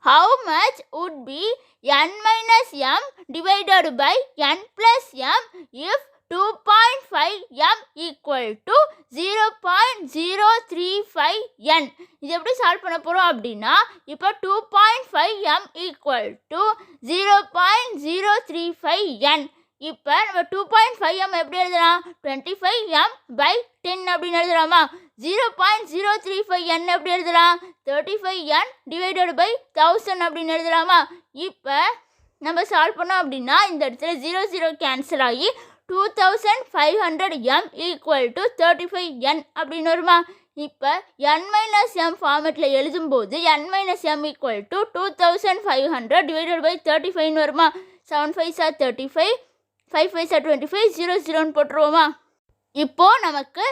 how much would be n minus m divided by n plus m if 2.5 m equal to 0.035 n. இது எப்படி solve பண்ண போகிறோம் அப்படின்னா, இப்போ 2.5 m equal to 0.035 n. இப்போ நம்ம 2.5 m எப்படி எழுதலாம், 25 m by 10 அப்படின்னு எழுதலாமா? 0.035 n எப்படி எழுதலாம், 35 n divided by 1000 அப்படின்னு எழுதலாமா? இப்போ நம்ம சால்வ் பண்ணோம் அப்படின்னா இந்த இடத்துல 0 கேன்சல் ஆகி 2500 m equal to 35 n அப்படின்னு வருமா? இப்போ n minus m ஃபார்மேட்டில் எழுதும்போது n minus m equal to 2500 divided by 35 வருமா? 7 5s are 35, 5 5s are 25, 0 0ன்னு போட்டுருவோமா? இப்போ நமக்கு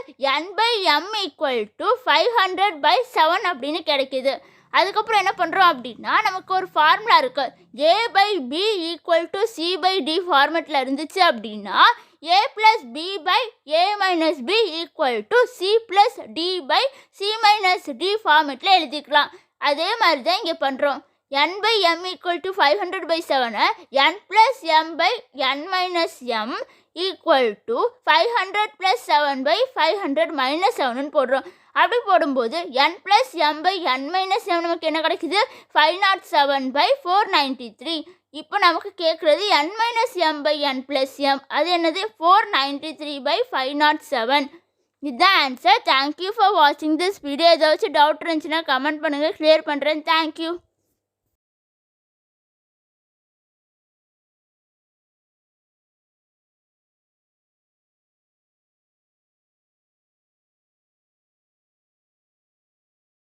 n by m equal to 500 by 7 அப்படின்னு கிடைக்குது. அதுக்கப்புறம் என்ன பண்ணுறோம் அப்படின்னா, நமக்கு ஒரு ஃபார்முலா இருக்குது. a by b equal to c by d ஃபார்மேட்டில் இருந்துச்சு அப்படின்னா a plus b by a minus b equal to c plus d by c minus d ஃபார்மேட்டில் எழுதிக்கலாம். அதே மாதிரி தான் இங்கே பண்ணுறோம். n by m equal to 500 by 7 n plus m by n minus m equal to 500 plus 7 by 500 minus 7ன்னு போடுறோம். அப்படி போடும்போது n plus m by n minus m நமக்கு என்ன கிடைக்குது, 507 by 493. இப்போ நமக்கு கேட்குறது n minus m by n plus m, அது என்னது 493 by 507. இதுதான் ஆன்சர். தேங்க்யூ ஃபார் வாட்சிங் திஸ் வீடியோ. ஏதாச்சும் டவுட் இருந்துச்சுன்னா கமெண்ட் பண்ணுங்கள், கிளியர் பண்ணுறேன். தேங்க்யூ.